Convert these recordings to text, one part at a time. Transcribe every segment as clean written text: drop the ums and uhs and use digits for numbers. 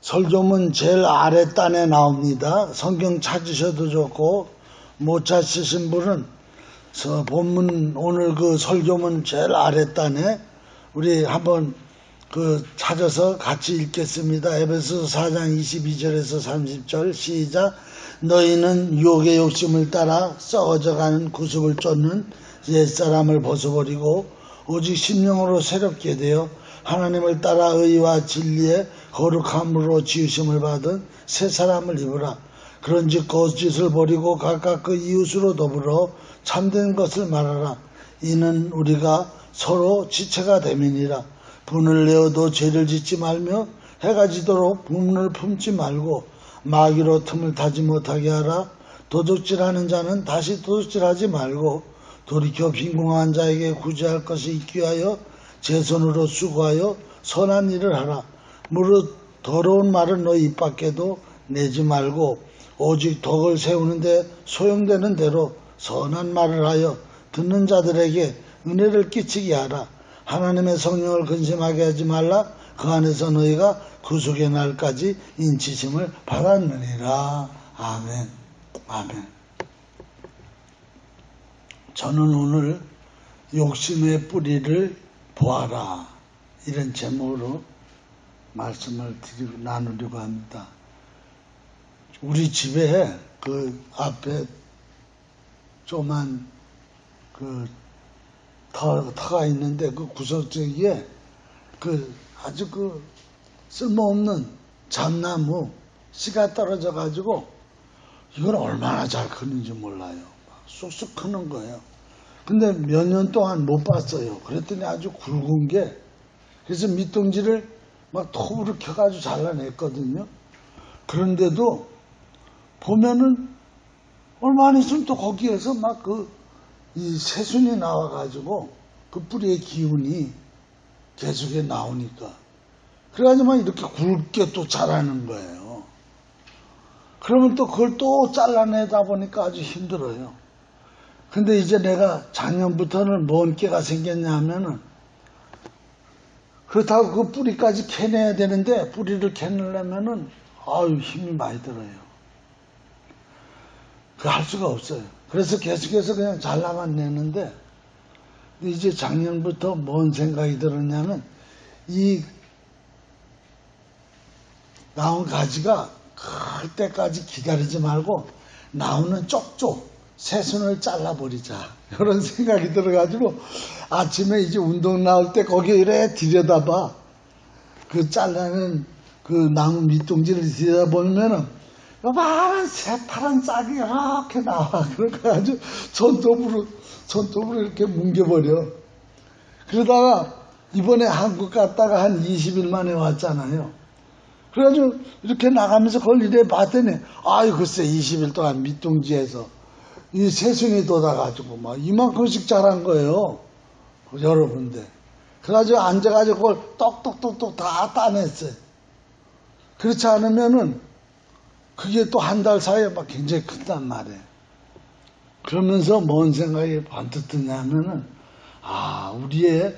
설교문 제일 아랫단에 나옵니다. 성경 찾으셔도 좋고 못 찾으신 분은 본문 오늘 그 설교문 제일 아랫단에 우리 한번 찾아서 같이 읽겠습니다. 에베소서 4장 22절에서 30절 시작. 너희는 유혹의 욕심을 따라 썩어져가는 구습을 쫓는 옛사람을 벗어버리고 오직 심령으로 새롭게 되어 하나님을 따라 의와 진리의 거룩함으로 지으심을 받은 새 사람을 입으라. 그런즉 거짓을 버리고 각각 그 이웃으로 더불어 참된 것을 말하라. 이는 우리가 서로 지체가 됨이니라. 분을 내어도 죄를 짓지 말며 해가 지도록 분을 품지 말고 마귀로 틈을 타지 못하게 하라. 도둑질하는 자는 다시 도둑질하지 말고 돌이켜 빈궁한 자에게 구제할 것이 있기 위하여 제 손으로 수고하여 선한 일을 하라. 무릇 더러운 말은 너 입 밖에도 내지 말고 오직 덕을 세우는데 소용되는 대로 선한 말을 하여 듣는 자들에게 은혜를 끼치게 하라. 하나님의 성령을 근심하게 하지 말라. 그 안에서 너희가 구속의 날까지 인치심을 받았느니라. 아멘. 아멘. 저는 오늘 욕심의 뿌리를 보아라 이런 제목으로 말씀을 나누려고 합니다. 우리 집에 그 앞에 조그만 터가 있는데 그 구석지기에 아주 쓸모없는 잣나무 씨가 떨어져 가지고 이건 얼마나 잘 크는지 몰라요. 쑥쑥 크는 거예요. 근데 몇 년 동안 못 봤어요. 그랬더니 아주 굵은 게 그래서 밑둥지를 막 톱으로 켜가지고 잘라냈거든요. 그런데도 보면은 얼마 안 있으면 또 거기에서 막 이 새순이 나와가지고 그 뿌리의 기운이 계속해 나오니까 그래가지고 막 이렇게 굵게 또 자라는 거예요. 그러면 또 그걸 또 잘라내다 보니까 아주 힘들어요. 근데 이제 내가 작년부터는 뭔 깨가 생겼냐 하면은 그렇다고 그 뿌리까지 캐내야 되는데 뿌리를 캐내려면은 힘이 많이 들어요. 그거 할 수가 없어요. 그래서 계속해서 그냥 잘라만 내는데 이제 작년부터 뭔 생각이 들었냐면 이 나온 가지가 클 때까지 기다리지 말고 나오는 쪽쪽 새순을 잘라버리자 이런 생각이 들어가지고 아침에 이제 운동 나올 때 거기에 이래 들여다봐 그 잘라낸 그 나무 밑둥지를 들여다보면은 요만한 새파란 짝이 이렇게 나와. 그러니까 아주 손톱으로 이렇게 뭉개버려. 그러다가 이번에 한국 갔다가 한 20일 만에 왔잖아요. 그래가지고 이렇게 나가면서 그걸 이래 봤더니 글쎄 20일 동안 밑둥지에서 이 새순이 돋아가지고 막 이만큼씩 자란 거예요. 여러 군데. 그래가지고 앉아가지고 그걸 똑똑똑똑 다 따냈어요. 그렇지 않으면은 그게 또 한 달 사이에 막 굉장히 큰단 말이에요. 그러면서 뭔 생각이 번뜩 드냐면은 우리의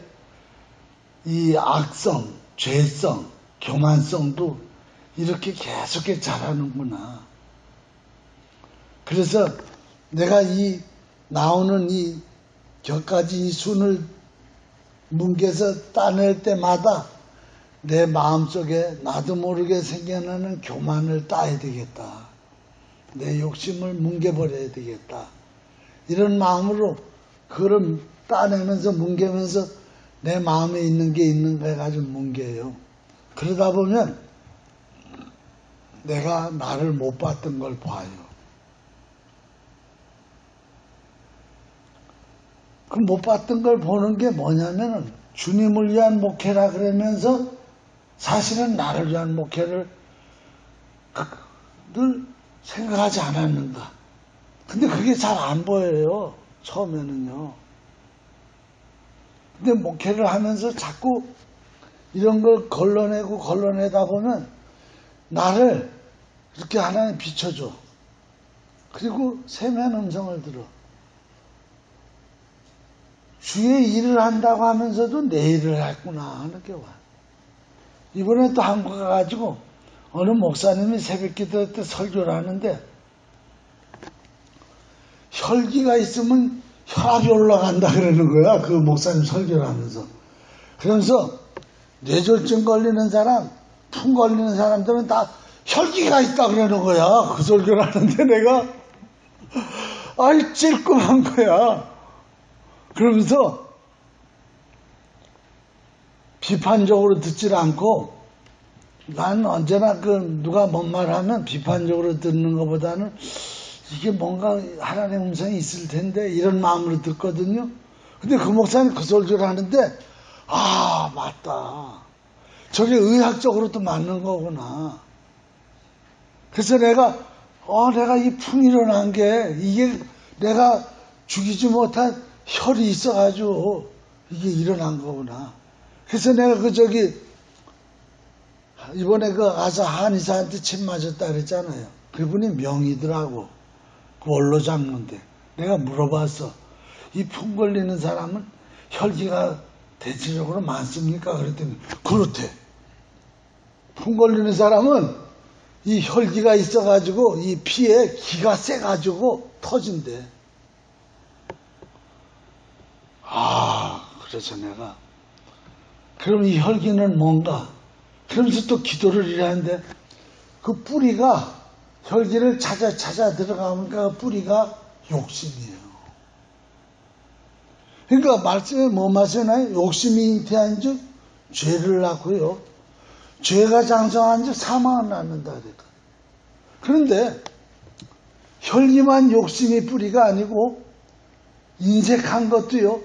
이 악성, 죄성, 교만성도 이렇게 계속해 자라는구나. 그래서 내가 이 나오는 이 격가지 이 순을 뭉개서 따낼 때마다 내 마음속에 나도 모르게 생겨나는 교만을 따야 되겠다. 내 욕심을 뭉개버려야 되겠다. 이런 마음으로 그걸 따내면서 뭉개면서 내 마음에 있는 게 있는 거 해가지고 뭉개요. 그러다 보면 내가 나를 못 봤던 걸 봐요. 그 못 봤던 걸 보는 게 뭐냐면은 주님을 위한 목회라 그러면서 사실은 나를 위한 목회를 늘 생각하지 않았는가. 근데 그게 잘 안 보여요. 처음에는요. 근데 목회를 하면서 자꾸 이런 걸 걸러내다 보면 나를 이렇게 하나님 비춰줘. 그리고 세미한 음성을 들어. 주의 일을 한다고 하면서도 내 일을 했구나 하는 게 와. 이번에 또 한국 가가지고 어느 목사님이 새벽기도 때 설교를 하는데 혈기가 있으면 혈압이 올라간다 그러는 거야. 그 목사님 설교를 하면서. 그러면서 뇌졸중 걸리는 사람, 풍 걸리는 사람들은 다 혈기가 있다 그러는 거야. 그 설교를 하는데 내가 아이 찔끔한 거야. 그러면서 비판적으로 듣질 않고 난 언제나 누가 뭔 말하면 비판적으로 듣는 것보다는 이게 뭔가 하나님의 음성이 있을 텐데 이런 마음으로 듣거든요. 근데 그 목사님 그 설교를 하는데 아 맞다. 저게 의학적으로도 맞는 거구나. 그래서 내가 이 풍이 일어난 게 이게 내가 죽이지 못한 혈이 있어가지고 이게 일어난 거구나. 그래서 내가 이번에 가서 한의사한테 침 맞았다 그랬잖아요. 그분이 명의더라고. 그 원로 장로인데 내가 물어봤어. 이 풍 걸리는 사람은 혈기가 대체적으로 많습니까? 그랬더니 그렇대. 풍 걸리는 사람은 이 혈기가 있어가지고 이 피에 기가 세가지고 터진대. 그래서 내가 그럼 이 혈기는 뭔가? 그러면서 또 기도를 이랬는데 그 뿌리가 혈기를 찾아 들어가면 그 뿌리가 욕심이에요. 그러니까 말씀에 뭐 말씀하나요? 욕심이 잉태한 즉 죄를 낳고요. 죄가 장성한 즉 사망을 낳는다 그랬다. 그런데 혈기만 욕심이 뿌리가 아니고 인색한 것도요.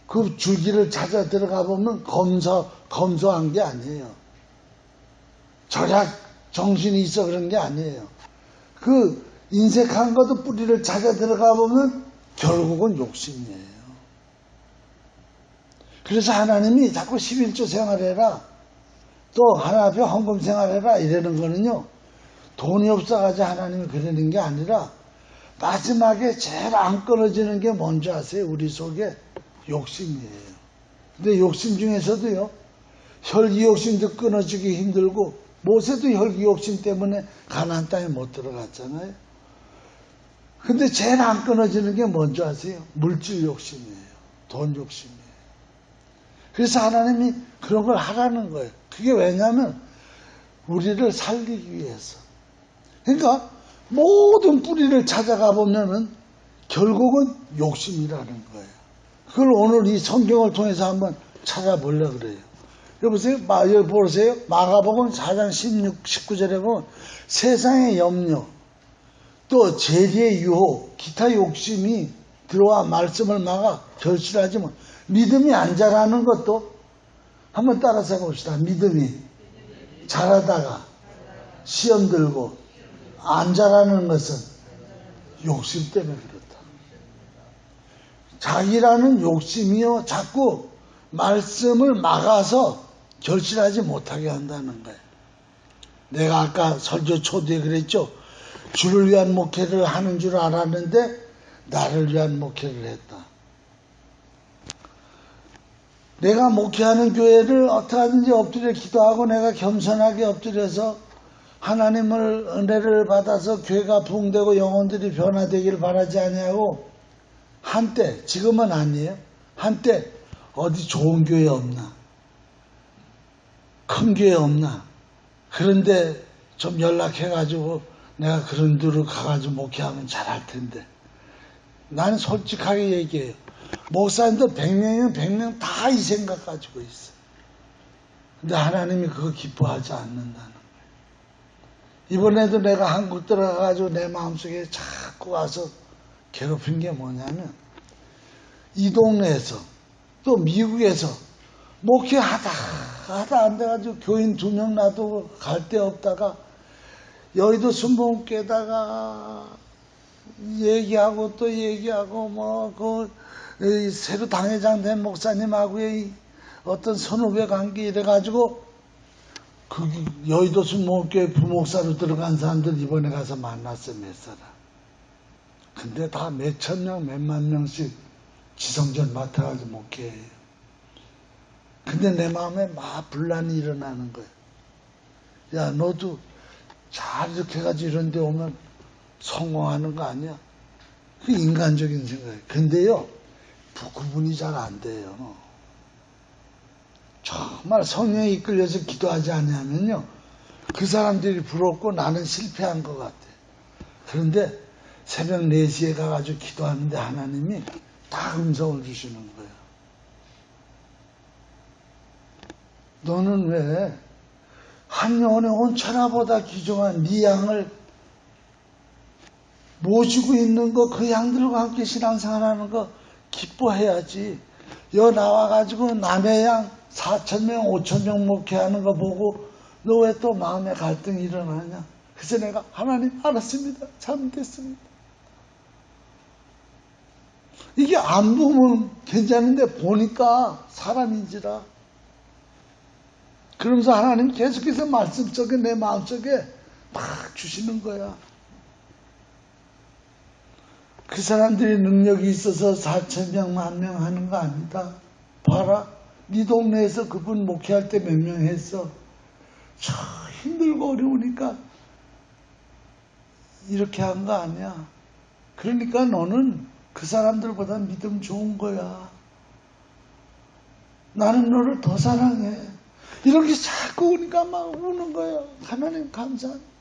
그 줄기를 찾아 들어가 보면 검소한 게 아니에요. 절약 정신이 있어 그런 게 아니에요. 그 인색한 것도 뿌리를 찾아 들어가 보면 결국은 욕심이에요. 그래서 하나님이 자꾸 11조 생활해라. 또 하나 앞에 헌금 생활해라 이러는 거는요. 돈이 없어가지고 하나님이 그러는 게 아니라 마지막에 제일 안 끊어지는 게 뭔지 아세요? 우리 속에 욕심이에요. 근데 욕심 중에서도요. 혈기 욕심도 끊어지기 힘들고 모세도 혈기 욕심 때문에 가나안 땅에 못 들어갔잖아요. 근데 제일 안 끊어지는 게 뭔지 아세요? 물질 욕심이에요. 돈 욕심이에요. 그래서 하나님이 그런 걸 하라는 거예요. 그게 왜냐하면 우리를 살리기 위해서. 그러니까 모든 뿌리를 찾아가 보면은 결국은 욕심이라는 거예요. 그걸 오늘 이 성경을 통해서 한번 찾아보려고 그래요. 여보세요? 여기 보세요. 마가복음 4장 16, 19절에 보면 세상의 염려, 또 재리의 유혹, 기타 욕심이 들어와 말씀을 막아 결실하지 못. 믿음이 안 자라는 것도 한번 따라서 봅시다. 믿음이 자라다가 시험 들고 안 자라는 것은 욕심 때문에 그렇다. 자기라는 욕심이요 자꾸 말씀을 막아서 결실하지 못하게 한다는 거예요. 내가 아까 설교 초대에 그랬죠. 주를 위한 목회를 하는 줄 알았는데 나를 위한 목회를 했다. 내가 목회하는 교회를 어떻게 하든지 엎드려 기도하고 내가 겸손하게 엎드려서 하나님을 은혜를 받아서 교회가 부흥되고 영혼들이 변화되기를 바라지 아니하고 한때, 지금은 아니에요. 한때 어디 좋은 교회 없나? 큰 교회 없나? 그런데 좀 연락해가지고 내가 그런 데로 가가지고 목회하면 잘할 텐데. 나는 솔직하게 얘기해요. 목사님들 100명이면 100명 다 이 생각 가지고 있어. 근데 하나님이 그거 기뻐하지 않는다는 거예요. 이번에도 내가 한국 들어가가지고 내 마음속에 자꾸 와서 괴롭힌 게 뭐냐면 이 동네에서 또 미국에서 목회하다 안 돼가지고 교인 2명 놔두고 갈 데 없다가 여의도 순복음교에다가 얘기하고 또 얘기하고 새로 당회장 된 목사님하고의 어떤 선후배 관계 이래가지고 그 여의도 순복음교회 부목사로 들어간 사람들 이번에 가서 만났어. 몇 사람. 근데 다 몇천 명 몇만 명씩 지성전 맡아가지고 목회해요. 근데 내 마음에 막 분란이 일어나는 거예요. 야, 너도 잘 이렇게 해가지고 이런 데 오면 성공하는 거 아니야? 그 인간적인 생각이에요. 근데요, 구분이 잘 안 돼요. 정말 성령에 이끌려서 기도하지 않으면요, 그 사람들이 부럽고 나는 실패한 것 같아. 그런데 새벽 4시에 가가지고 기도하는데 하나님이 다 음성을 주시는 거예요. 너는 왜 한 영혼의 온 천하보다 귀중한 네 양을 모시고 있는 거, 그 양들과 함께 신앙생활하는 거 기뻐해야지. 여 나와가지고 남의 양 4,000명, 5,000명 목회하는 거 보고 너 왜 또 마음에 갈등이 일어나냐? 그래서 내가 하나님 알았습니다. 잘못했습니다. 이게 안 보면 괜찮은데 보니까 사람인지라. 그러면서 하나님 계속해서 말씀 속에 내 마음속에 막 주시는 거야. 그 사람들이 능력이 있어서 4,000명, 10,000명 하는 거 아니다. 봐라. 네 동네에서 그분 목회할 때 몇 명 했어. 참 힘들고 어려우니까 이렇게 한 거 아니야. 그러니까 너는 그 사람들보다 믿음 좋은 거야. 나는 너를 더 사랑해. 이렇게 자꾸 오니까 막 우는 거야. 하나님 감사합니다.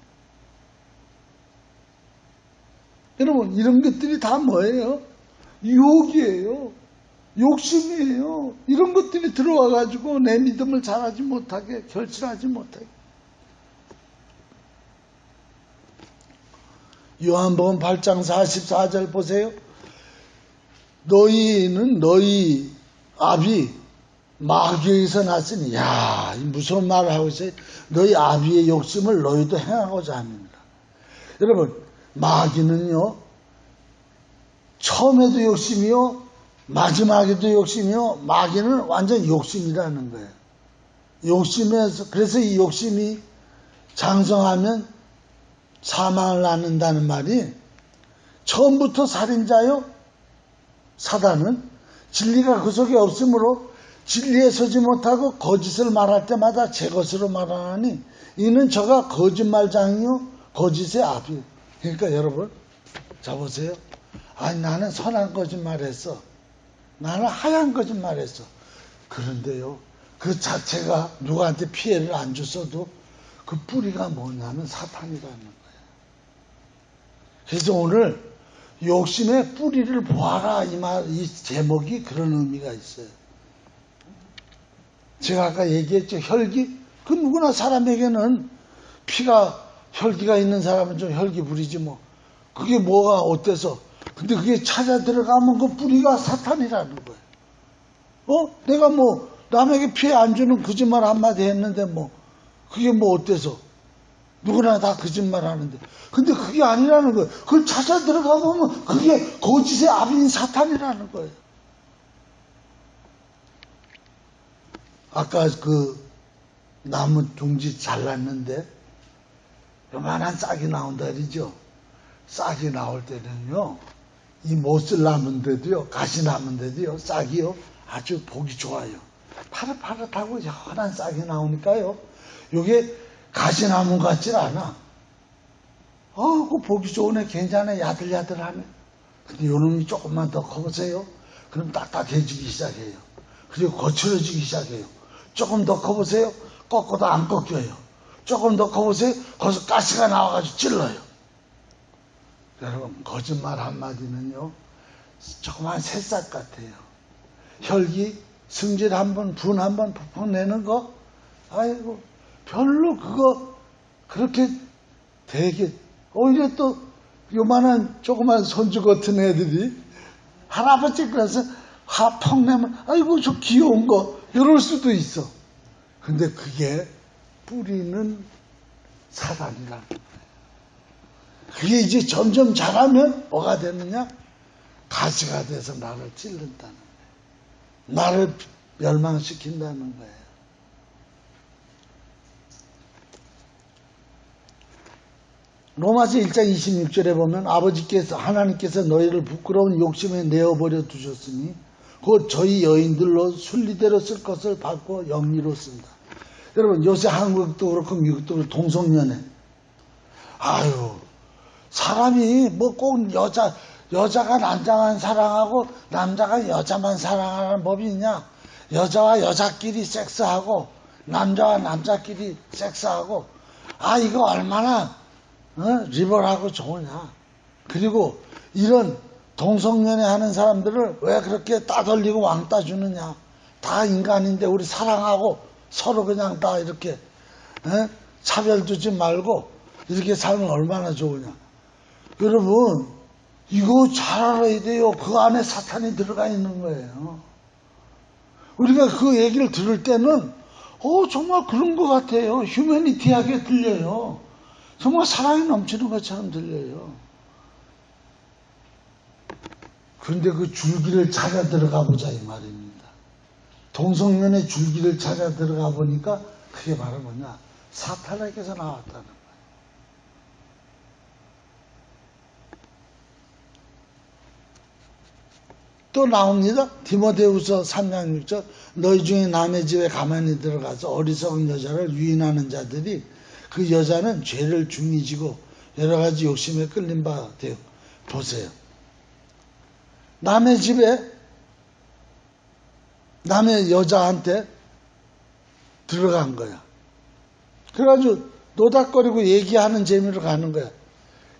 여러분, 이런 것들이 다 뭐예요? 유혹이에요. 욕심이에요. 이런 것들이 들어와가지고 내 믿음을 잘하지 못하게, 결실하지 못하게. 요한복음 8장 44절 보세요. 너희는 너희 아비 마귀에서 났으니, 야, 무서운 말을 하고 있어요. 너희 아비의 욕심을 너희도 행하고자 합니다. 여러분, 마귀는요, 처음에도 욕심이요, 마지막에도 욕심이요, 마귀는 완전 욕심이라는 거예요. 욕심에서, 그래서 이 욕심이 장성하면 사망을 낳는다는 말이, 처음부터 살인자요, 사단은 진리가 그 속에 없으므로 진리에 서지 못하고 거짓을 말할 때마다 제 것으로 말하나니 이는 저가 거짓말장이요 거짓의 아비요. 그러니까 여러분, 자 보세요. 아니, 나는 선한 거짓말했어. 나는 하얀 거짓말했어. 그런데요, 그 자체가 누구한테 피해를 안 줬어도 그 뿌리가 뭐냐면 사탄이라는 거예요. 그래서 오늘 욕심의 뿌리를 보아라, 이 제목이 그런 의미가 있어요. 제가 아까 얘기했죠. 혈기? 그 누구나 사람에게는 피가, 혈기가 있는 사람은 좀 혈기 부리지 뭐. 그게 뭐가 어때서. 근데 그게 찾아 들어가면 그 뿌리가 사탄이라는 거예요. 내가 뭐 남에게 피해 안 주는 거짓말 한마디 했는데 뭐 그게 뭐 어때서. 누구나 다 거짓말 하는데. 근데 그게 아니라는 거예요. 그걸 찾아 들어가 보면 그게 거짓의 아비인 사탄이라는 거예요. 아까 그 나무 둥지 잘랐는데 요만한 싹이 나온다 그러죠. 싹이 나올 때는요, 이 못 쓸 나무인데도요, 가시 나무인데도요, 싹이요 아주 보기 좋아요. 파릇파릇하고 연한 싹이 나오니까요, 요게 가시나무 같질 않아. 그 보기 좋으네, 괜찮네, 야들야들하네. 근데 요놈이 조금만 더 커보세요. 그럼 딱딱해지기 시작해요. 그리고 거칠어지기 시작해요. 조금 더 커보세요. 꺾어도 안 꺾여요. 조금 더 커보세요. 거기서 가시가 나와가지고 찔러요. 여러분, 거짓말 한마디는요, 조그만 새싹 같아요. 혈기, 승질 한번, 분 한번 푹푹 내는 거, 아이고, 별로 그거, 그렇게 되게, 오히려 또, 요만한, 조그만 손주 같은 애들이, 할아버지 그래서 팍 내면, 아이고, 저 귀여운 거, 이럴 수도 있어. 근데 그게, 뿌리는 사단이라는 거예요. 그게 이제 점점 자라면 뭐가 되느냐? 가시가 돼서 나를 찔른다는 거예요. 나를 멸망시킨다는 거예요. 로마서 1장 26절에 보면 하나님께서 너희를 부끄러운 욕심에 내어버려 두셨으니 곧 저희 여인들로 순리대로 쓸 것을 받고 영리로 쓴다. 여러분 요새 한국도 그렇고 미국도 그렇고 동성연애. 아유, 사람이 뭐 꼭 여자가 남자만 사랑하고 남자가 여자만 사랑하는 법이 있냐? 여자와 여자끼리 섹스하고 남자와 남자끼리 섹스하고, 아, 이거 얼마나 리버하고 좋으냐. 그리고 이런 동성연애 하는 사람들을 왜 그렇게 따돌리고 왕따 주느냐. 다 인간인데 우리 사랑하고 서로 그냥 다 이렇게 차별 두지 말고 이렇게 살면 얼마나 좋으냐. 여러분, 이거 잘 알아야 돼요. 그 안에 사탄이 들어가 있는 거예요. 우리가 그 얘기를 들을 때는 정말 그런 것 같아요. 휴머니티하게 들려요. 정말 사랑이 넘치는 것처럼 들려요. 그런데 그 줄기를 찾아 들어가 보자 이 말입니다. 동성연의 줄기를 찾아 들어가 보니까 그게 바로 뭐냐? 사탄에게서 나왔다는 거예요. 또 나옵니다. 디모데후서 3장 6절 너희 중에 남의 집에 가만히 들어가서 어리석은 여자를 유인하는 자들이 그 여자는 죄를 중히 지고 여러 가지 욕심에 끌린 바 되어. 보세요. 남의 집에 남의 여자한테 들어간 거야. 그래가지고 노닥거리고 얘기하는 재미로 가는 거야.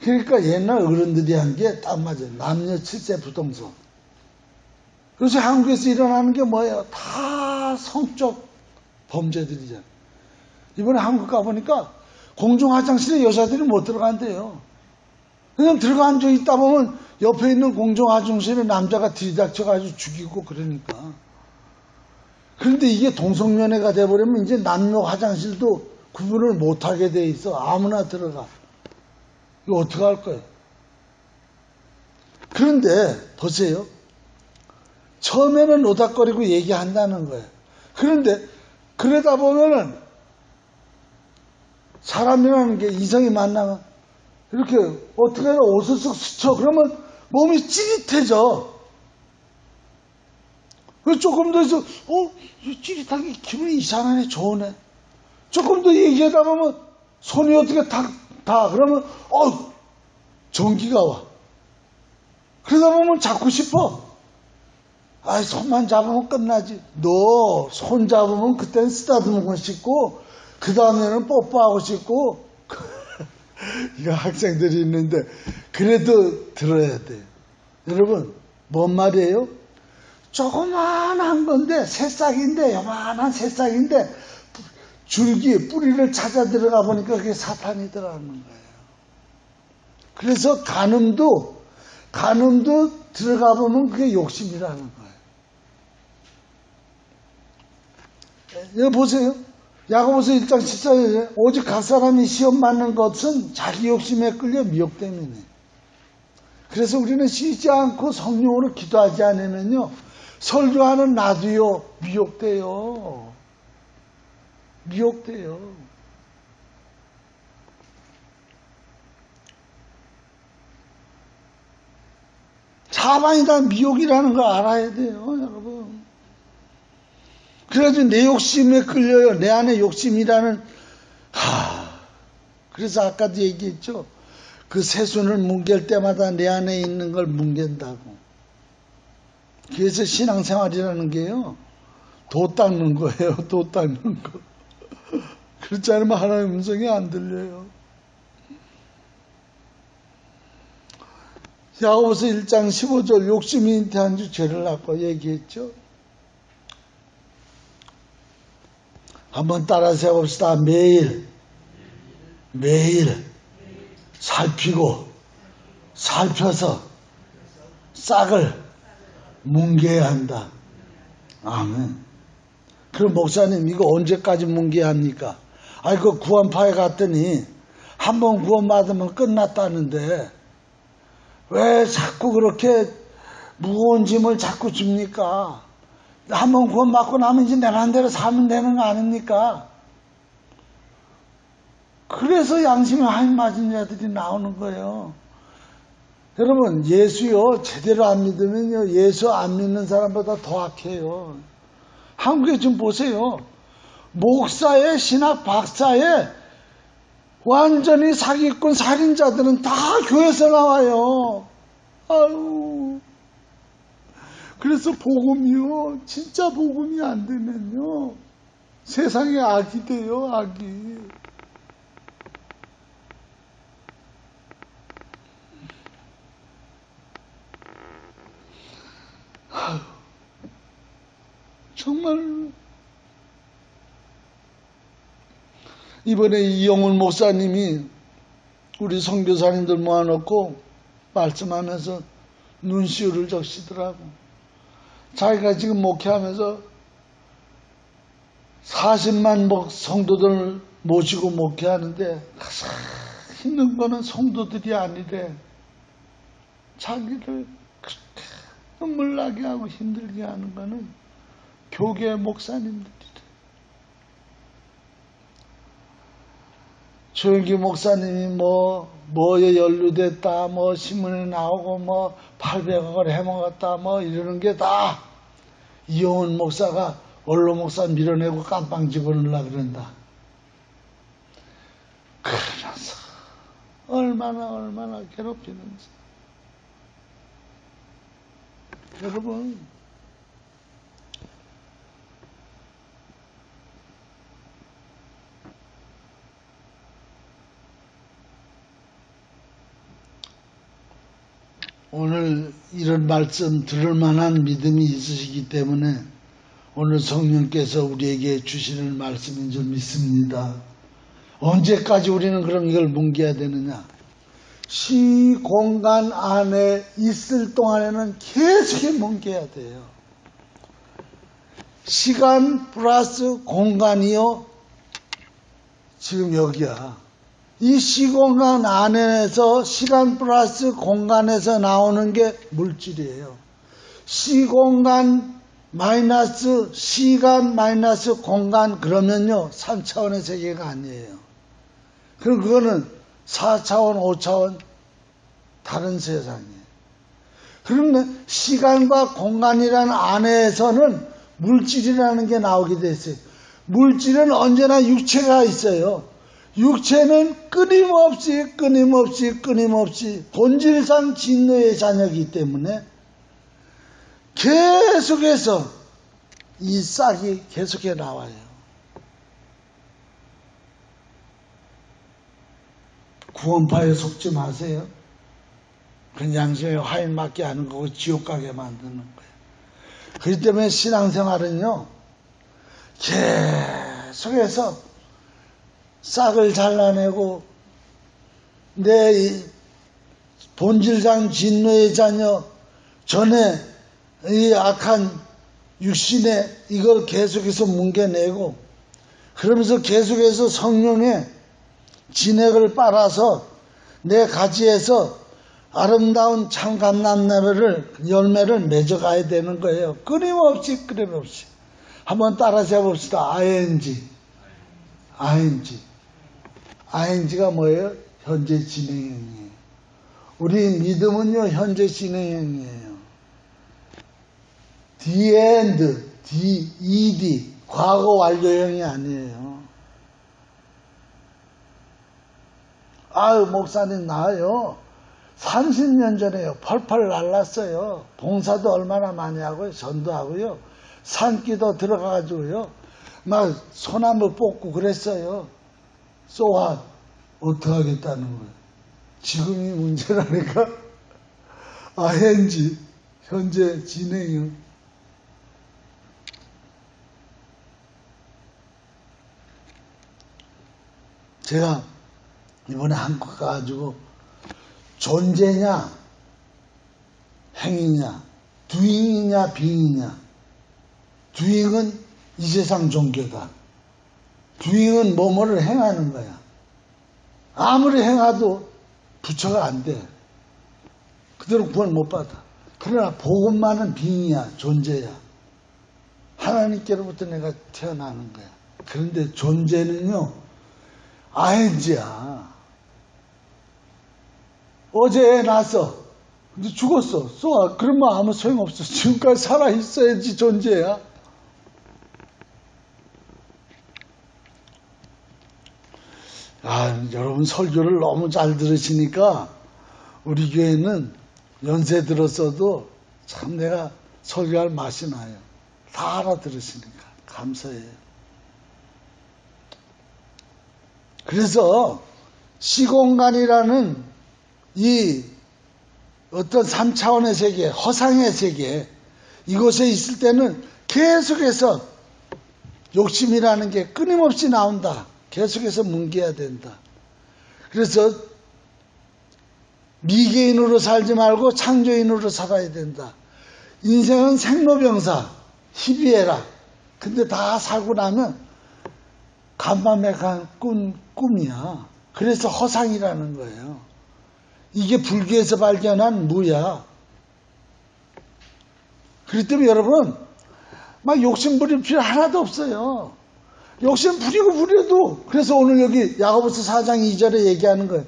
그러니까 옛날 어른들이 한 게 딱 맞아요. 남녀 칠세 부동성. 그래서 한국에서 일어나는 게 뭐예요? 다 성적 범죄들이잖아요. 이번에 한국 가보니까 공중 화장실에 여자들이 못 들어간대요. 그냥 들어가 앉아 있다 보면 옆에 있는 공중 화장실에 남자가 들이닥쳐가지고 죽이고 그러니까. 그런데 이게 동성연애가 돼버리면 이제 남녀 화장실도 구분을 못하게 돼 있어. 아무나 들어가. 이거 어떻게 할 거예요? 그런데 보세요. 처음에는 노닥거리고 얘기한다는 거예요. 그런데 그러다 보면은 사람이라는 게 이성이 만나면 이렇게 어떻게 해서 옷을 쓱 스쳐. 그러면 몸이 찌릿해져. 그래서 조금 더 해서 찌릿한 게 기분이 이상하네, 좋으네. 조금 더 얘기하다 보면 손이 어떻게 다 그러면 전기가 와. 그러다 보면 잡고 싶어. 손만 잡으면 끝나지. 너 손 잡으면 그때는 쓰다듬고 싶고 그 다음에는 뽀뽀하고 싶고 이거 학생들이 있는데 그래도 들어야 돼요. 여러분, 뭔 말이에요? 조그만한 건데 새싹인데 요만한 새싹인데 줄기 뿌리를 찾아 들어가 보니까 그게 사탄이 들어가는 거예요. 그래서 간음도 들어가 보면 그게 욕심이라는 거예요. 여기 보세요. 야고보서 1장 14절에 오직 각 사람이 시험 맞는 것은 자기 욕심에 끌려 미혹 때문에. 그래서 우리는 쉬지 않고 성령으로 기도하지 않으면요, 설교하는 나도요 미혹돼요. 사방이 다 미혹이라는 걸 알아야 돼요, 여러분. 그래가지고 내 욕심에 끌려요. 내 안에 욕심이라는, 그래서 아까도 얘기했죠. 그 새순을 뭉갤 때마다 내 안에 있는 걸 뭉갠다고. 그래서 신앙생활이라는 게요, 도 닦는 거예요. 도 닦는 거. 그렇지 않으면 하나님의 음성이 안 들려요. 야고보서 1장 15절 욕심이 잉태한 주 죄를 낳고 얘기했죠. 한번 따라서 해봅시다. 매일 살피고 살펴서 싹을 뭉개야 한다. 아멘. 그럼 목사님 이거 언제까지 뭉개야 합니까? 그 구원파에 갔더니 한번 구원받으면 끝났다는데 왜 자꾸 그렇게 무거운 짐을 자꾸 줍니까? 한번 구원받고 나면 이제 내 맘대로 살면 되는 거 아닙니까? 그래서 양심에 하인 맞은 자들이 나오는 거예요. 여러분, 예수요 제대로 안 믿으면요, 예수 안 믿는 사람보다 더 악해요. 한국에 좀 보세요. 목사의 신학 박사의 완전히 사기꾼 살인자들은 다 교회에서 나와요. 아유. 그래서 복음이요. 진짜 복음이 안 되면요. 세상에 악이 돼요, 악이. 아유. 정말 이번에 이영훈 목사님이 우리 선교사님들 모아놓고 말씀하면서 눈시울을 적시더라고. 자기가 지금 목회하면서 40만 성도들을 모시고 목회하는데 가장 힘든 거는 성도들이 아니래. 자기를 그렇게 눈물 나게 하고 힘들게 하는 거는 교계 목사님들이래. 조영기 목사님이 뭐에 연루됐다, 신문에 나오고 800억을 해먹었다, 이러는 게 다 이영훈 목사가 원로 목사 밀어내고 깜빵 집어넣으려고 그런다. 그러면서 얼마나 괴롭히는지. 여러분, 오늘 이런 말씀 들을 만한 믿음이 있으시기 때문에 오늘 성령께서 우리에게 주시는 말씀인 줄 믿습니다. 언제까지 우리는 그럼 이걸 뭉개야 되느냐? 시 공간 안에 있을 동안에는 계속 뭉개야 돼요. 시간 플러스 공간이요. 지금 여기야. 이 시공간 안에서 시간 플러스 공간에서 나오는 게 물질이에요. 시공간 마이너스 시간 마이너스 공간 그러면요 3차원의 세계가 아니에요. 그럼 그거는 4차원 5차원 다른 세상이에요. 그러면 시간과 공간이라는 안에서는 물질이라는 게 나오게 됐어요. 물질은 언제나 육체가 있어요. 육체는 끊임없이 본질상 진노의 자녀이기 때문에 계속해서 이 싹이 계속해 나와요. 구원파에 속지 마세요. 그건 양심에 화인 맞게 하는 거고 지옥 가게 만드는 거예요. 그렇기 때문에 신앙생활은요 계속해서 싹을 잘라내고 내 본질상 진노의 자녀 전에 이 악한 육신에 이걸 계속해서 뭉개내고 그러면서 계속해서 성령의 진액을 빨아서 내 가지에서 아름다운 참 감람나무를 열매를 맺어가야 되는 거예요. 끊임없이 한번 따라서 해봅시다. ING가 뭐예요? 현재 진행형이에요. 우리 믿음은요 현재 진행형이에요. The end, DED 과거 완료형이 아니에요. 아유 목사님 나요 30년 전에요 펄펄 날랐어요. 봉사도 얼마나 많이 하고요. 전도하고요. 산기도 들어가가지고요 막 소나무 뽑고 그랬어요. 쏘아 어떡하겠다는 거예요. 지금이 문제라니까. ING 현재 진행형. 제가 이번에 한국 가가지고 존재냐 행위냐 doing이냐 being이냐. doing은 이 세상 종교다. doing은 뭐뭐를 행하는 거야. 아무리 행해도 부처가 안 돼. 그대로 구원 못 받아. 그러나 복음만은 being이야. 존재야. 하나님께로부터 내가 태어나는 거야. 그런데 존재는요 ING야. 어제 애 낳았어. 근데 죽었어. 쏘아. 그러면 아무 소용없어. 지금까지 살아있어야지 존재야. 여러분 설교를 너무 잘 들으시니까 우리 교회는 연세 들었어도 참 내가 설교할 맛이 나요. 다 알아들으시니까 감사해요. 그래서 시공간이라는 이 어떤 3차원의 세계, 허상의 세계, 이곳에 있을 때는 계속해서 욕심이라는 게 끊임없이 나온다. 계속해서 뭉개야 된다. 그래서 미개인으로 살지 말고 창조인으로 살아야 된다. 인생은 생로병사, 희비애락. 근데 다 살고 나면 간밤에 꿈이야. 그래서 허상이라는 거예요. 이게 불교에서 발견한 무야. 그렇기 때문에 여러분 막 욕심 부릴 필요 하나도 없어요. 욕심 부려도 그래서 오늘 여기 야고보서 4장 2절에 얘기하는 거예요.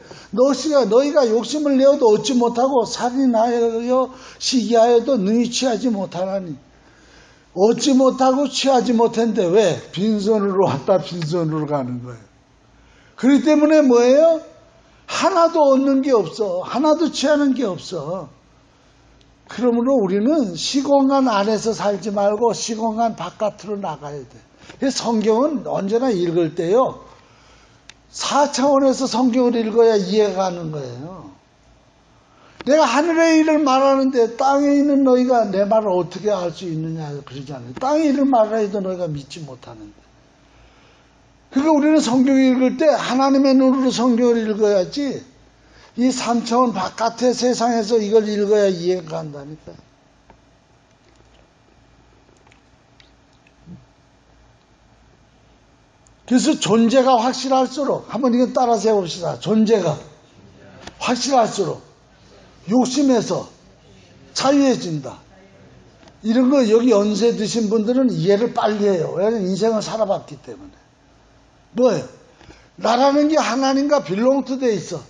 너희가 욕심을 내어도 얻지 못하고 살인하여 시기하여도 능히 취하지 못하나니. 얻지 못하고 취하지 못했는데 왜? 빈손으로 왔다 빈손으로 가는 거예요. 그렇기 때문에 뭐예요? 하나도 얻는 게 없어. 하나도 취하는 게 없어. 그러므로 우리는 시공간 안에서 살지 말고 시공간 바깥으로 나가야 돼. 성경은 언제나 읽을 때요 4차원에서 성경을 읽어야 이해가 가는 거예요. 내가 하늘의 일을 말하는데 땅에 있는 너희가 내 말을 어떻게 알 수 있느냐 그러잖아요. 땅의 일을 말해도 너희가 믿지 못하는데. 그러니까 우리는 성경을 읽을 때 하나님의 눈으로 성경을 읽어야지 이 3차원 바깥의 세상에서 이걸 읽어야 이해가 간다니까. 그래서 존재가 확실할수록 한번 이거 따라서 해봅시다. 존재가 확실할수록 욕심에서 자유해진다. 이런 거 여기 연세 드신 분들은 이해를 빨리 해요. 왜냐하면 인생을 살아봤기 때문에. 뭐예요? 나라는 게 하나님과 빌롱투 돼 있어.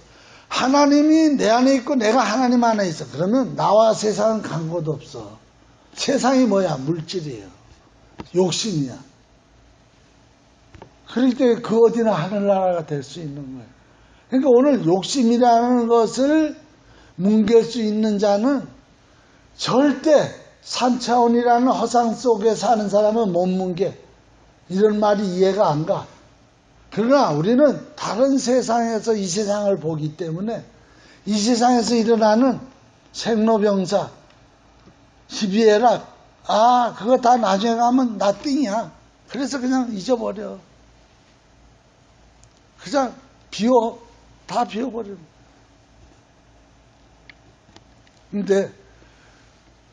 하나님이 내 안에 있고 내가 하나님 안에 있어. 그러면 나와 세상은 간 곳 없어. 세상이 뭐야? 물질이에요. 욕심이야. 그럴 때 그 어디나 하늘나라가 될 수 있는 거예요. 그러니까 오늘 욕심이라는 것을 뭉갤 수 있는 자는 절대 3차원이라는 허상 속에 사는 사람은 못 뭉개. 이런 말이 이해가 안 가. 그러나 우리는 다른 세상에서 이 세상을 보기 때문에 이 세상에서 일어나는 생로병사, 희비애락, 그거 다 나중에 가면 나띵이야. 그래서 그냥 잊어버려. 그냥 다 비워버려. 근데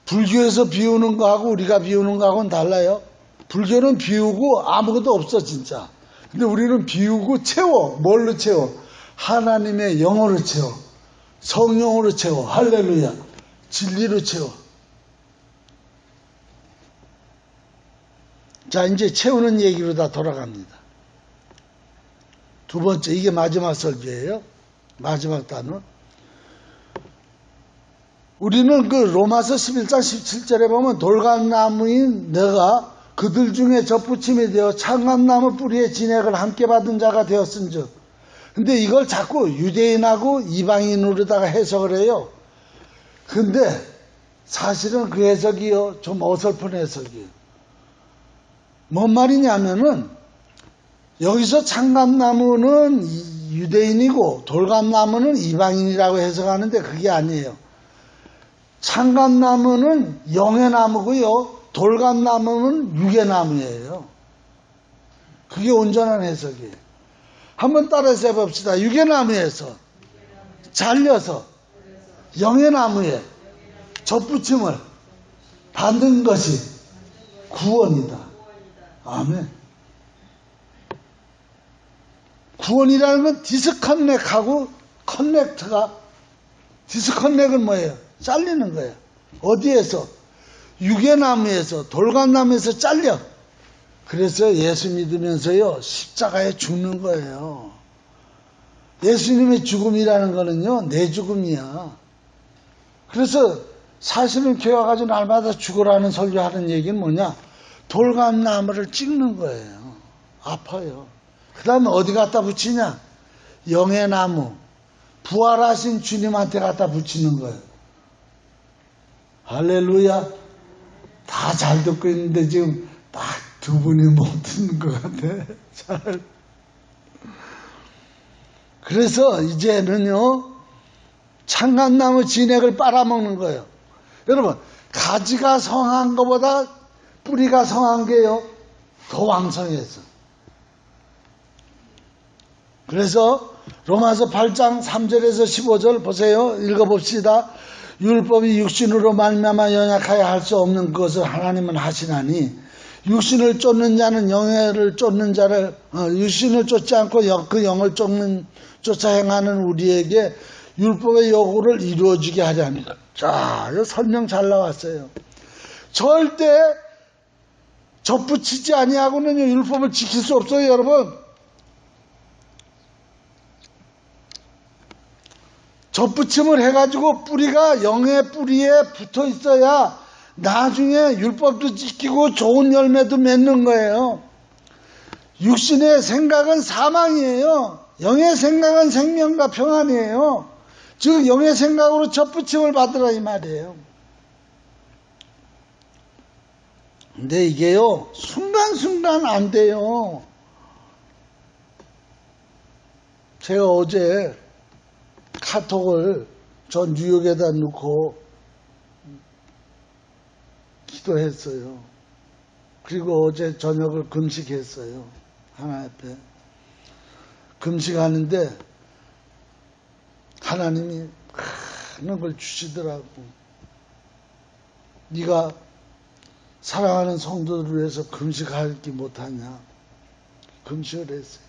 불교에서 비우는 거하고 우리가 비우는 거하고는 달라요. 불교는 비우고 아무것도 없어 진짜. 근데 우리는 비우고 채워. 뭘로 채워? 하나님의 영으로 채워. 성령으로 채워. 할렐루야. 진리로 채워. 자, 이제 채우는 얘기로 다 돌아갑니다. 두 번째, 이게 마지막 설교예요. 마지막 단원. 우리는 그 로마서 11장 17절에 보면 돌감나무인 너가 그들 중에 접붙임이 되어 창감나무 뿌리의 진액을 함께 받은 자가 되었은즉. 근데 이걸 자꾸 유대인하고 이방인으로다가 해석을 해요. 근데 사실은 그 해석이요 좀 어설픈 해석이에요. 뭔 말이냐면은 여기서 창감나무는 유대인이고 돌감나무는 이방인이라고 해석하는데 그게 아니에요. 창감나무는 영의 나무고요. 돌감나무는 육의 나무예요. 그게 온전한 해석이에요. 한번 따라서 해봅시다. 육의 나무에서 잘려서 영의 나무에 접붙임을 받는 것이 구원이다. 아멘. 구원이라는 건 디스커넥하고 커넥트가, 디스커넥은 뭐예요? 잘리는 거예요. 어디에서? 육의 나무에서, 돌감나무에서 잘려. 그래서 예수 믿으면서요 십자가에 죽는 거예요. 예수님의 죽음이라는 거는요 내 죽음이야. 그래서 사실은 교회 가서 날마다 죽으라는 설교하는 얘기는 뭐냐? 돌감나무를 찍는 거예요. 아파요. 그 다음에 어디 갖다 붙이냐? 영의 나무, 부활하신 주님한테 갖다 붙이는 거예요. 할렐루야. 다 잘 듣고 있는데 지금 딱 두 분이 못 듣는 것 같아. 잘. 그래서 이제는요, 창간나무 진액을 빨아먹는 거예요. 여러분, 가지가 성한 것보다 뿌리가 성한 게요, 더 왕성해서. 그래서 로마서 8장 3절에서 15절 보세요. 읽어봅시다. 율법이 육신으로 말미암아 연약하여 할 수 없는 것을 하나님은 하시나니 육신을 쫓는 자는 영을 쫓는 자를 육신을 쫓지 않고 그 영을 쫓아 행하는 우리에게 율법의 요구를 이루어지게 하려 합니다. 자, 이거 설명 잘 나왔어요. 절대 접붙이지 아니하고는요 율법을 지킬 수 없어요, 여러분. 접붙임을 해가지고 뿌리가 영의 뿌리에 붙어 있어야 나중에 율법도 지키고 좋은 열매도 맺는 거예요. 육신의 생각은 사망이에요. 영의 생각은 생명과 평안이에요. 즉 영의 생각으로 접붙임을 받으라 이 말이에요. 근데 이게요 순간순간 안 돼요. 제가 어제 카톡을 저 뉴욕에다 놓고 기도했어요. 그리고 어제 저녁을 금식했어요. 하나님 앞에. 금식하는데 하나님이 큰 걸 주시더라고. 네가 사랑하는 성도들을 위해서 금식할 게 못하냐. 금식을 했어요.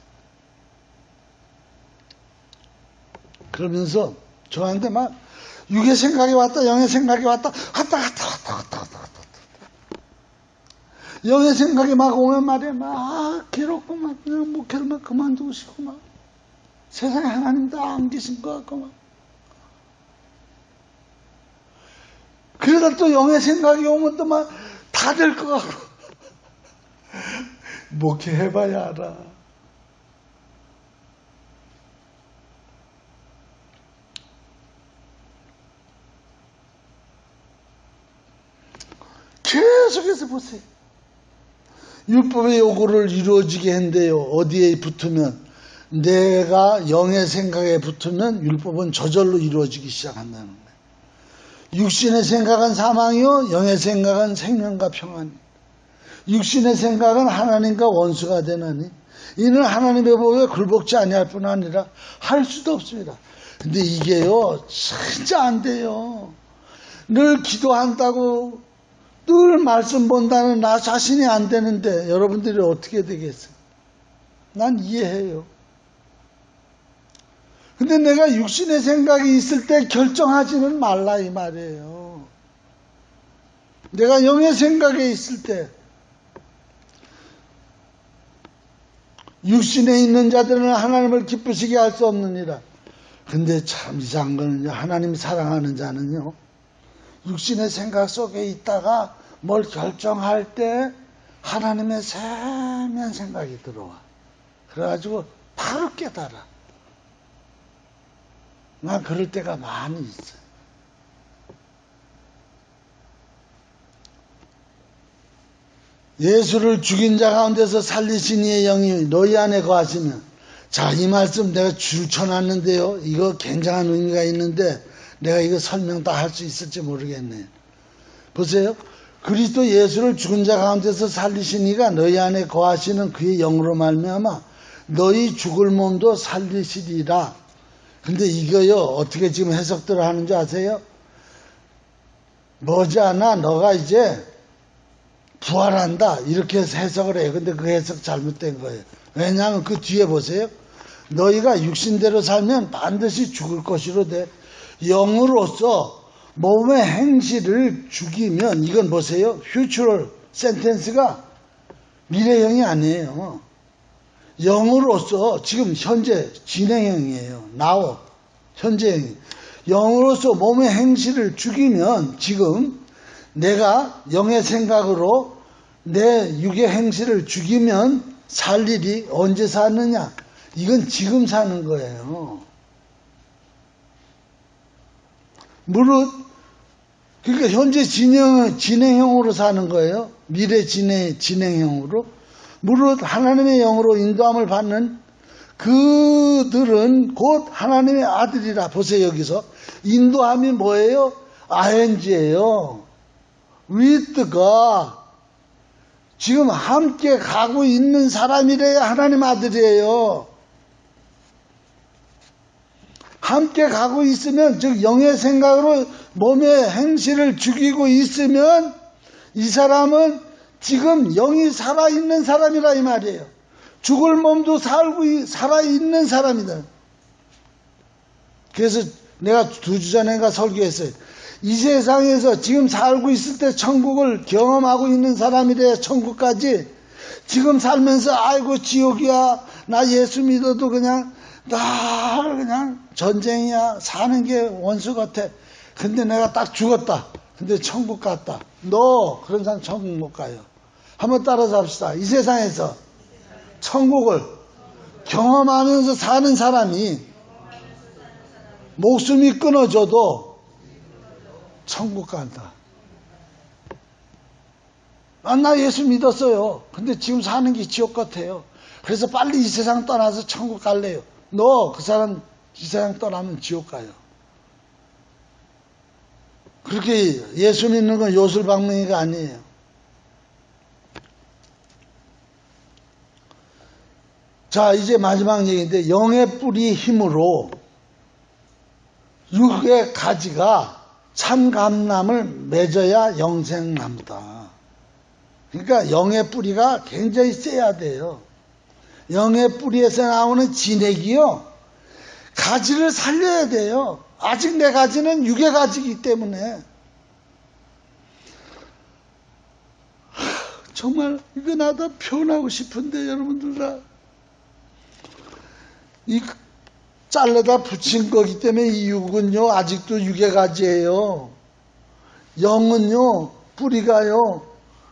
그러면서 저한테 막 육의 생각이 왔다 영의 생각이 왔다 왔다 영의 생각이 막 오면 말이야 막 괴롭고 막 그냥 목회를 막 그만두고 싶고 막 세상에 하나님도 안 계신 것 같고 막 그러다 또 영의 생각이 오면 또 막 다 될 것 같고 목회해봐야 알아. 계속해서 보세요. 율법의 요구를 이루어지게 한대요. 어디에 붙으면 내가 영의 생각에 붙으면 율법은 저절로 이루어지기 시작한다는 거예요. 육신의 생각은 사망이요 영의 생각은 생명과 평안이요. 육신의 생각은 하나님과 원수가 되나니 이는 하나님의 법에 굴복지 아니할 뿐 아니라 할 수도 없습니다. 근데 이게요 진짜 안 돼요. 늘 기도한다고 늘 말씀 본다는 나 자신이 안 되는데 여러분들이 어떻게 되겠어요? 난 이해해요. 근데 내가 육신의 생각이 있을 때 결정하지는 말라 이 말이에요. 내가 영의 생각에 있을 때 육신에 있는 자들은 하나님을 기쁘시게 할 수 없느니라. 근데 참 이상한 거는요. 하나님 사랑하는 자는요. 육신의 생각 속에 있다가 뭘 결정할 때 하나님의 세미한 생각이 들어와. 그래가지고 바로 깨달아. 나 그럴 때가 많이 있어요. 예수를 죽인 자 가운데서 살리신 이의 영이 너희 안에 거하시면 자, 이 말씀 내가 줄쳐놨는데요. 이거 굉장한 의미가 있는데 내가 이거 설명 다 할 수 있을지 모르겠네요. 보세요. 그리스도 예수를 죽은 자 가운데서 살리신 이가 너희 안에 거하시는 그의 영으로 말미암아 너희 죽을 몸도 살리시리라. 근데 이거요 어떻게 지금 해석들을 하는지 아세요? 머지않아 너가 이제 부활한다 이렇게 해서 해석을 해요. 근데 그 해석 잘못된 거예요. 왜냐하면 그 뒤에 보세요. 너희가 육신대로 살면 반드시 죽을 것이로 돼. 영으로서 몸의 행실을 죽이면 이건 보세요. futural sentence가 미래형이 아니에요. 영으로서 지금 현재 진행형이에요. now 현재형이. 영으로서 몸의 행실을 죽이면 지금 내가 영의 생각으로 내 육의 행실을 죽이면 살 일이 언제 사느냐? 이건 지금 사는 거예요. 무릇 그러니까 현재 진행형으로 사는 거예요. 미래 진행형으로. 무릇 하나님의 영으로 인도함을 받는 그들은 곧 하나님의 아들이라. 보세요. 여기서 인도함이 뭐예요? ing예요. with God. 지금 함께 가고 있는 사람이래야 하나님 아들이에요. 함께 가고 있으면, 즉 영의 생각으로 몸의 행실을 죽이고 있으면 이 사람은 지금 영이 살아있는 사람이라 이 말이에요. 죽을 몸도 살아있는 사람이다. 그래서 내가 2주 전인가 설교했어요. 이 세상에서 지금 살고 있을 때 천국을 경험하고 있는 사람이래. 천국까지 지금 살면서 아이고 지옥이야, 나 예수 믿어도 그냥 전쟁이야, 사는 게 원수 같아. 근데 내가 딱 죽었다. 근데 천국 갔다. 너 그런 사람 천국 못 가요. 한번 따라서 합시다. 이 세상에서 천국을 경험하면서 사는 사람이 목숨이 끊어져도 천국 간다. 나 예수 믿었어요. 근데 지금 사는 게 지옥 같아요. 그래서 빨리 이 세상 떠나서 천국 갈래요. 너 그 사람 이 세상 떠나면 지옥 가요. 그렇게 예수 믿는 건 요술방망이가 아니에요. 자, 이제 마지막 얘기인데, 영의 뿌리 힘으로 육의 가지가 참감람을 맺어야 영생나무다. 그러니까 영의 뿌리가 굉장히 세야 돼요. 영의 뿌리에서 나오는 진액이요, 가지를 살려야 돼요. 아직 내 가지는 육의 가지이기 때문에. 정말 이거 나도 표현하고 싶은데 여러분들 다 이 잘라다 붙인 거기 때문에 이 육은요 아직도 육의 가지예요. 영은요 뿌리가요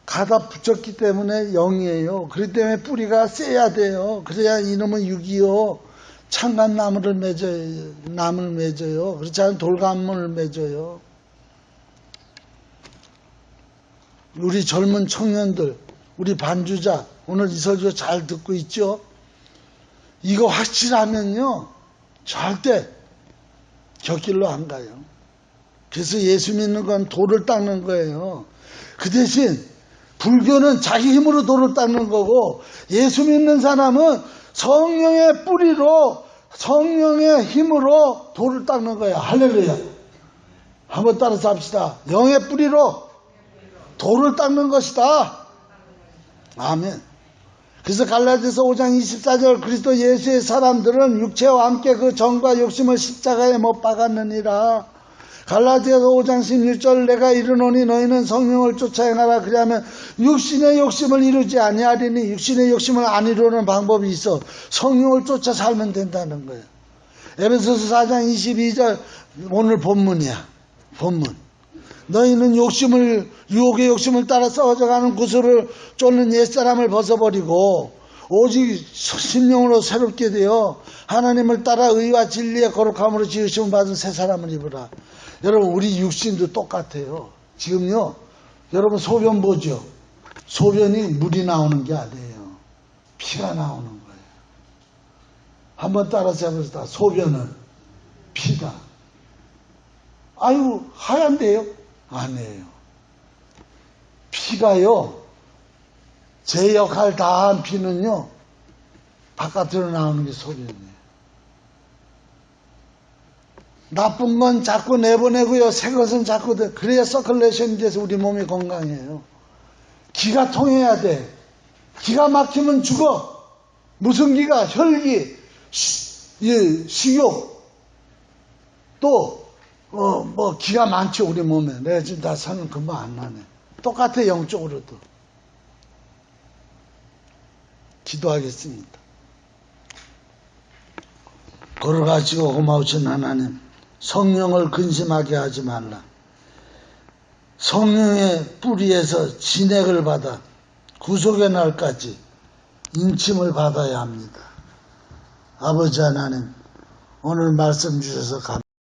가다 붙였기 때문에 영이에요. 그렇기 때문에 뿌리가 세야 돼요. 그래야 이놈은 육이요 참감나무를 맺어요. 나무를 맺어요. 그렇지 않으면 돌감을 맺어요. 우리 젊은 청년들, 우리 반주자, 오늘 이 설교 잘 듣고 있죠? 이거 확실하면요 절대 곁길로 안 가요. 그래서 예수 믿는 건 돌을 닦는 거예요. 그 대신 불교는 자기 힘으로 돌을 닦는 거고, 예수 믿는 사람은 성령의 뿌리로, 성령의 힘으로 돌을 닦는 거예요. 할렐루야. 한번 따라서 합시다. 영의 뿌리로 돌을 닦는 것이다. 아멘. 그래서 갈라디아서 5장 24절, 그리스도 예수의 사람들은 육체와 함께 그 정과 욕심을 십자가에 못 박았느니라. 갈라디아서 5장 16절, 내가 이르노니 너희는 성령을 쫓아 행하라. 그리하면 육신의 욕심을 이루지 아니하리니. 육신의 욕심을 안 이루는 방법이 있어. 성령을 쫓아 살면 된다는 거예요. 에베소서 4장 22절, 오늘 본문이야. 본문. 너희는 유혹의 욕심을 따라 썩어져가는 구슬을 쫓는 옛사람을 벗어버리고 오직 심령으로 새롭게 되어 하나님을 따라 의와 진리의 거룩함으로 지으심을 받은 새 사람을 입으라. 여러분, 우리 육신도 똑같아요. 지금요, 여러분 소변 보죠? 소변이 물이 나오는 게 아니에요. 피가 나오는 거예요. 한번 따라서 해보시다. 소변은 피다. 아유, 하얀데요? 아니에요. 피가요, 제 역할 다 한 피는요, 바깥으로 나오는 게 소변이에요. 나쁜 건 자꾸 내보내고요, 새 것은 자꾸, 그래야 서큘레이션이 돼서 우리 몸이 건강해요. 기가 통해야 돼. 기가 막히면 죽어. 무슨 기가? 혈기, 식욕, 또, 기가 많죠, 우리 몸에. 내가 지금 다 설명 금방 안 나네. 똑같아, 영적으로도. 기도하겠습니다. 걸어가시고 고마우신 하나님, 성령을 근심하게 하지 말라. 성령의 뿌리에서 진액을 받아 구속의 날까지 인침을 받아야 합니다. 아버지 하나님, 오늘 말씀 주셔서 감사합니다.